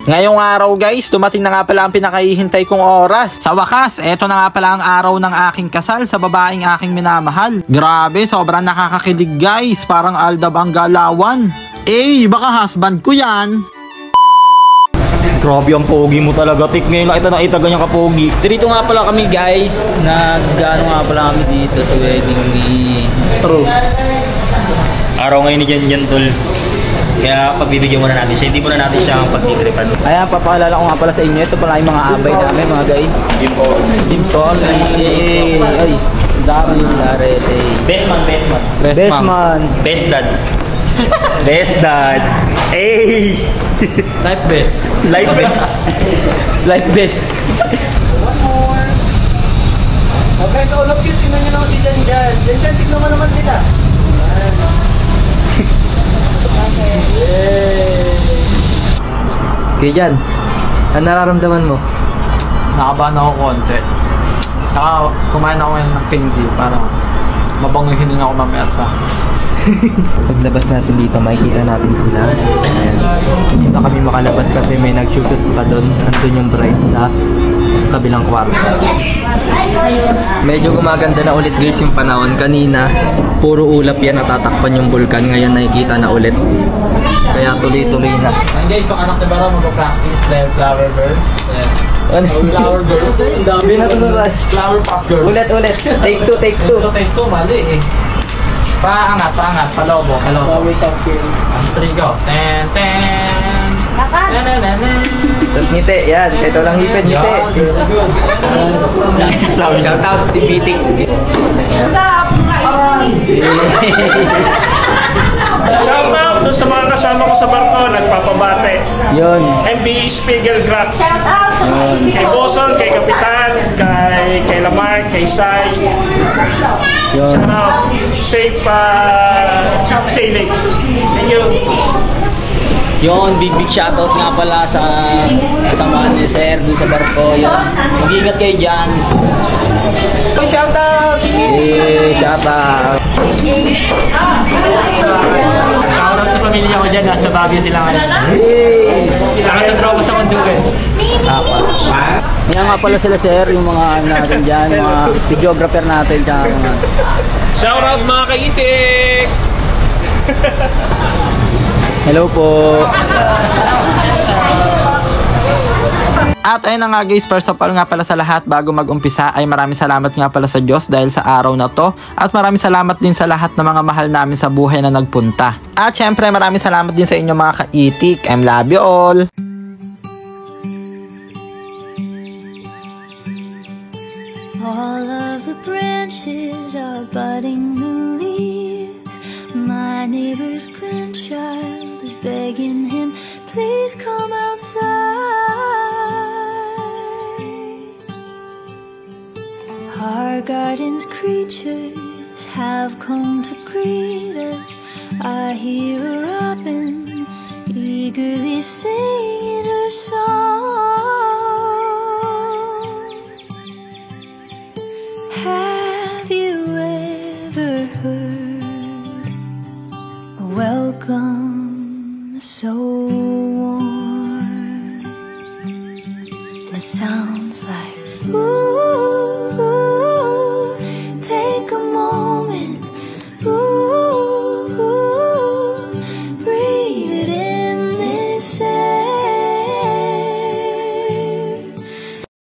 Ngayong araw guys, dumating na nga pala ang pinakahihintay kong oras. Sa wakas, eto na nga pala ang araw ng aking kasal sa babaeng aking minamahal. Grabe, sobrang nakakakilig guys, parang Aldab ang galawan. Baka husband ko yan. Grabe ang pogi mo talaga, Tik. Ngayon lang nakita ganyan ka-pogi. Dito nga pala kami guys, nag-ano nga pala kami dito sa wedding ni... True. Araw ngayon ni Jan tol. Kaya pagbibigyan muna natin siya, hindi muna natin siya ang pagtitripan. Ayan, papaalala ko nga pala sa inyo, ito pala yung mga abay namin mga guys. Jim Paul. Ay, dami yung darete. Best man. Best dad. Best dad. Life best. Life best. One more. Okay, so all of you, tingnan nyo naman si Jan. Jan, tignan mo naman sila. Okay, Jan, ano nararamdaman mo? Nakabahan ako konti. Saka kumain ako ngayon ng pinggi para mabanguhin din ako mamaya sa Paglabas natin dito, makikita natin sila. Ayan. Hindi na kami makalabas kasi may nag-shoot pa doon. Nandun yung bride sa kabilang kwarto. Medyo gumaganda na ulit guys yung panahon. Kanina, puro ulap yan, natatakpan yung bulkan. Ngayon nakikita na ulit. Kaya tuloy-tuloy na. And guys, yung anak ni Bara mag-practice dahil flower girls. Flower girls. Dami na to sa Flower pop girls. Ulit. Take two. Take two, mali eh. Paangat, palobo. Flower pop girls. Ang 3 go. Ten. Tapos ngiti, yan. Kahit walang hipin, ngiti. Shout out, Tipitik. Shout out doon sa mga kasama ko sa barko, nagpapabate. Yun. MB Spiegelgraf. Kay Boson, kay Kapitan, kay Lamar, kay Sai. Yun. Shout out. Safe sailing. Thank you. Yun, big shoutout nga pala sa kasama ni Sir dun sa barko. Yun. Mag-ingat kayo dyan. Shoutout! Shoutout! Shoutout sa pamilya ko dyan, nasa Baguio sila ngayon. Saka sa tropa sa Mandugan. Yan nga pala sila Sir, yung mga natin dyan, mga videographer natin dyan. Shout out mga kaitik! Hello po! At ayun na nga guys, first of all nga pala sa lahat, bago mag-umpisa ay maraming salamat nga pala sa Diyos dahil sa araw na to. At maraming salamat din sa lahat ng mga mahal namin sa buhay na nagpunta. At syempre maraming salamat din sa inyo mga kaitik. I love you all! All of the branches are budding new leaves. My neighbor's grandchild is begging him, please come outside. Our garden's creatures have come to greet us. I hear a robin eagerly singing her song. Have you ever heard a welcome so warm? It sounds like ooh.